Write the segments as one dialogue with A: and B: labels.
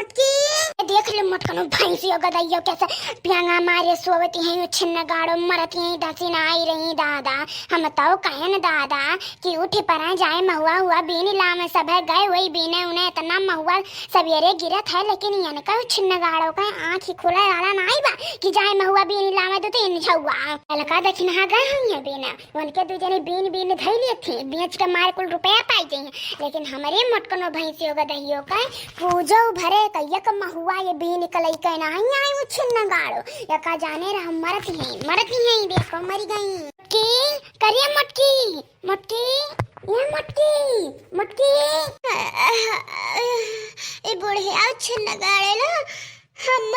A: मटकी देख ले मटकनो भैंसी गदैयो कैसे पियांगा मारे सोवती हैं छिन्न गाड़ो मरती हैं दसी ना आई रही दादा हम बताओ कहे न दादा कि उठे परा जाए महुआ हुआ बीन लाम सब है गए वही बीने उन्हें इतना महुआ सवेरे गिरत है लेकिन ये कहो छिन्न गाड़ो का आँख ही खुला वाला ना आई बा कि जाए महुआ बीन लामे तो तीन छुआ लका दक्षिण हा गए हैं बीना उनके दूजने बीन बीन धैली थी बेच के मार कुल रुपया पाई जाइए लेकिन हमारे मटकनो भैंसियों गदैयो का पूजो भरे कैयक महुआ ये बी निकलई के नहीं आई वो छिन्न गाड़ो यका जाने रहा मरती हैं देखो मरी गई की करिए मटकी मटकी ये मटकी मटकी ए बुढ़े आओ छिन्न गाड़े लो हम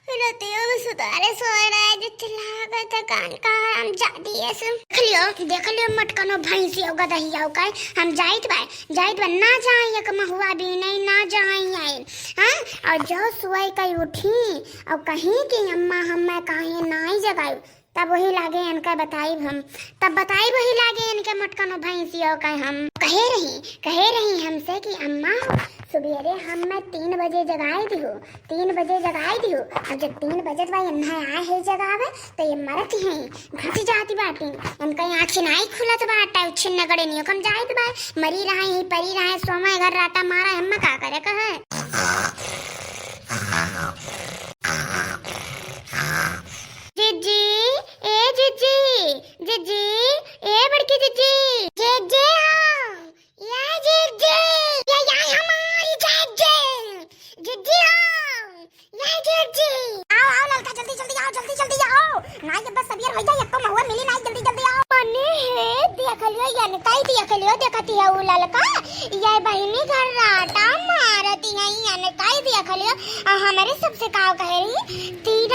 A: रतियों में सुधारे सो रहा है जो चिल्ला गया था कान का हम जा दिए सब देख लियो मटकनो भैंसी होगा दहिया होगा हम जाइत बा ना जाए एक महुआ भी नहीं ना जाए हां और जो सुई कई उठी और कहीं कि अम्मा हमें काहे नाई जगाई तब वही लागे इनका बताई हम तब बताई वही लागे इनके मटकनो भैंसियों का हम कहे रही हमसे कि अम्मा सुबेरे हम मैं 3 बजे जगाई दी हूँ 3 बजे जगाई दी हूँ और जब 3 बजे भाई अन्ना आए है जगावे तो ये मरती हैं घट जाती बाटी इनका आँख नहीं खुलत बाटा छिन्न गड़े नहीं कम जाए तो भाई मरी रहा ही परी रहा सोमा घर राटा मारा अम्मा का करे कहे जीजी जीजी ए बड़की जीजी जीजी हाँ या जीजी या हमारी जीजी हाँ या जीजी आओ लड़का जल्दी आओ ना ये बस सबीर भैया यक्को महुआ मिली ना जल्दी आओ पन्ने है देख लियो ये काई देख लियो देखती है वो लड़का ये बहनी घर राटा मारती है ये काई देख लियो हमारे सबसे काव कह रही 3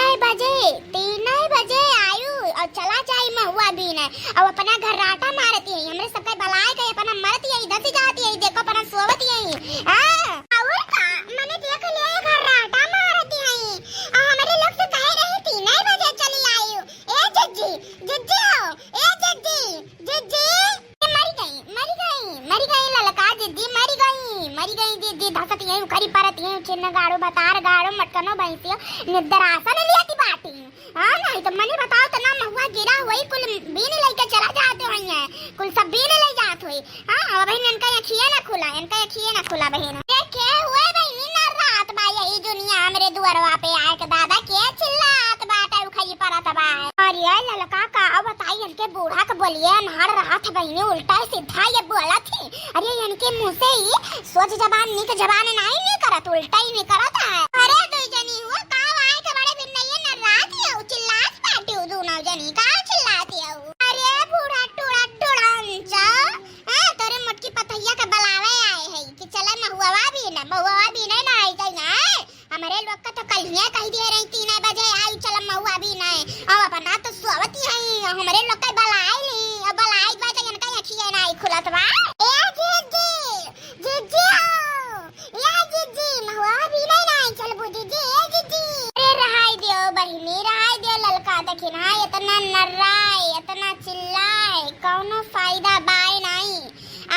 A: बजे आयु और चला जाए महुआ भी न और अपना घर राटा मारती है हमरे सबके बलाए गए अपना मरती है इधर से जाती है देखो अपना सोवती है हां और का मैंने देख लिया घर राटा मारती है हमारे लोग से कह रही 3 बजे चली आयु ए जज्जी आओ ए जज्जी मरी गई ललका जज्जी मरी गई दीदी धसती है उखरी परती है छिन्न गाड़ो बतार गाड़ो मटकनो भैंसियो निद्रासन लियाती बाटी हां नहीं तो मने बताओ तो ना महुआ गिरा हुई कुल बीन लेके चला जाते होइए कुल सब बीन ले जात हुई हां बहन इनका अखिए ना खुला बहन देखे हुए बहन ना रात बा यही दुनिया हमरे दुआरवा पे आए के दादा के चिल्लात बाटा उखई परत बा और ये ललका का बताई इनके बूढ़ा के बोलिए नहर रात बहनी उल्टा सीधा ये बोला थी अरे इनके मुंह से ही सोच जबान निक जबान नहीं करत उल्टा ही नहीं करत है अरे दो जनी हुआ का आए के बड़े बिन नहीं न रात है चिल्लात पाटी दोनों जनी का चिल्लाती है अरे बूढ़ा टूड़ा अंचा हां तेरे मटकी पतैया के बलावे आए है कि चला महुआ भी नहीं ना आई जाए ना हमारे लोग का तो कलिया कह दिए रही 3 बजे आई चला महुआ भी नहीं अब अपना तो सोवती है हमारे लोग का बलाए नहीं अब बलाए बा तो इनका अखिए ना आई खुलत बा ए जीजी या जीजी महुआ भी नहीं चल बुजी जीजी अरे रहाई दियो बहिनी रहाई दियो ललका देखिन हां इतना नर्राई इतना चिल्लाए कौनो फायदा बाय नहीं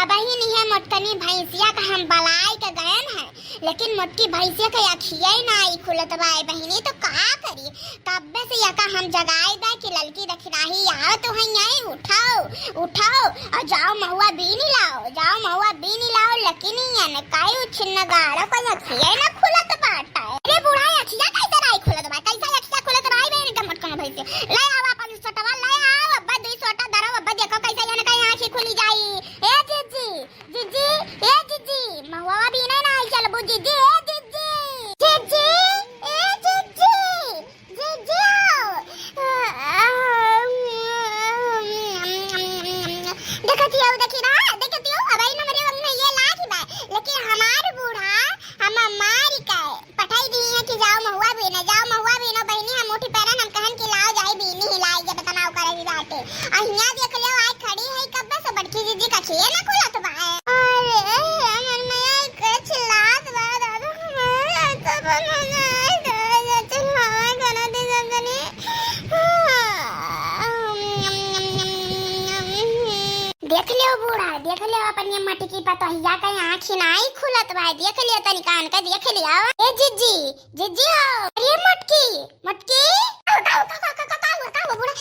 A: अब ही नहीं है मटकनी भैंसिया का हम बलाई के गयन है लेकिन मोटकी भैंसिया के अखिए नहीं खुलत बाय बहिनी तो का करी तब से यका हम जगाई दा कि ललकी दखिनाही आओ तो है यहीं उठाओ और जाओ महुआ बीनी लाओ लेकिन ये काई छिन्न गाड़ा को अखिए ना खुलत बाटा अरे बूढ़ा अखिया कैसे नहीं खुलत बा कैसे अखिया खुलत बाई बहन के मटकन भैंसिया ले आओ अपन सटवा ले आओ अब्बा 2 सोटा दरो अब्बा देखो कैसे ये कहीं आंखें खुली जाई ए जीजी महुआ भी नहीं चल बु जीजी देख लियो बूढ़ा देख लियो अपन ये मटकी पतोहिया का आँख नहीं खुलत भाई देख लियो तनी कान का देख लियो ए जिज्जी जिज्जी हो अरे मटकी मटकी का बूढ़ा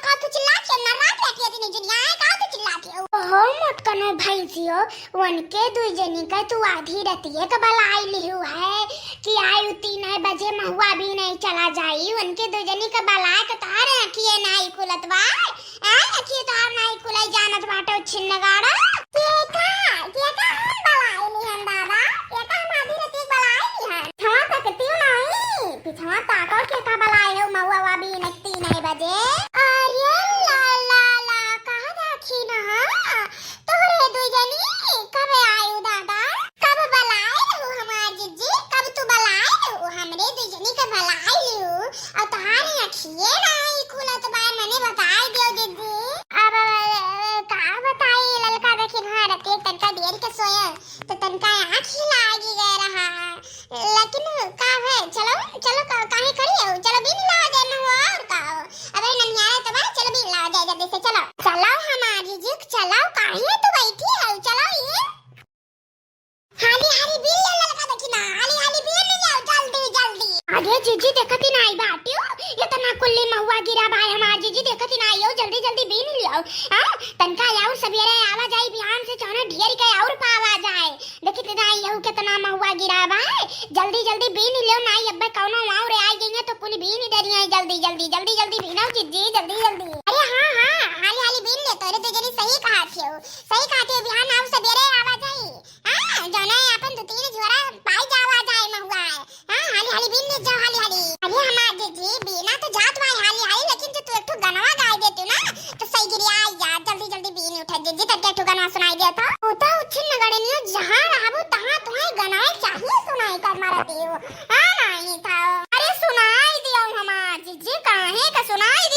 A: का तू चिल्ला के ना रात रखी है तनी दुनिया का तू चिल्ला के हो मत कनो भाई जियो उनके दुई जनी का तू आधी रतिए का बलाई लिहु है कि आयु 3 बजे महुआ भी नहीं चला जाई उनके दुई जनी का बलाई का तार रखिए नहीं खुलत भाई रखिए तार नहीं खुलाई जानत बाटो छिन्नगाड़ा के का हम बलाई लिहन दादा के का हम आधी रतिए बलाई लिहन हां तकती नहीं पिछवा ताको के का बलाई है महुआ भी नहीं 3 बजे अरे ला ला ला कहां राखी ना तोरे दुई जनी कब आयु दादा कब बलाई हो हमार जिज्जी कब तू बलाई हो हमरे दुई जनी का बलाई हो और तहारी अखिए नहीं खुलत बा मने बताई दियो जिज्जी अब का बताई ललका देखी भारत के तनका देर के सोया तो तनका आँख ही लागी गए रहा लेकिन का है चलो चलो काहे करी हो चलो भी ला दे न हो और का अबे ननिया तो बा चलो भी ला दे जल्दी से चलो चलो हमारी जी चलो काहे तू बैठी है चलो ये हाली हाली बिल ललका देखी ना हाली हाली बिल ले जाओ जल्दी जल्दी अरे जीजी देखती नहीं बाटियो ये तना कुल्ली महुआ गिरा भाई हमार जीजी देखती नहीं हो जल्दी जल्दी बिल ले आओ हां तनका यार सवेरे आवा जाई बिहान से चाहे ढेर के और पावा जाए देखती नहीं हो कितना महुआ गिरा भाई जल्दी जल्दी बिल ले ना अब्बे कौनो और आ गई तो कुल बिल नहीं डरी है जल्दी जल्दी जल्दी जल्दी बिना जीजी जल्दी जल्दी अरे हां हां हाली हाली बिल ले तोरे तो जरी सही कहा थे बिहान आव सवेरे आवा जाई हां जाने अपन तो 3 झोरा पाई जावा जाए महुआ हां हाली हाली बिल ले जाओ हाली हाली अरे हमार जीजी बिना तो जात भाई हाली हाली लेकिन जो तू एक ठो गनवा गाय देते ना तो सही गिरी आ यार जल्दी जल्दी बिल उठा जीजी तक एक ठो गनवा सुनाई देता होता उछिन नगड़े ने जहां रहबो तहां तुम्हें गनाए चाहिए सुनाई कर मारती हो हां नहीं था अरे सुनाई दियो हमार जीजी काहे का सुनाई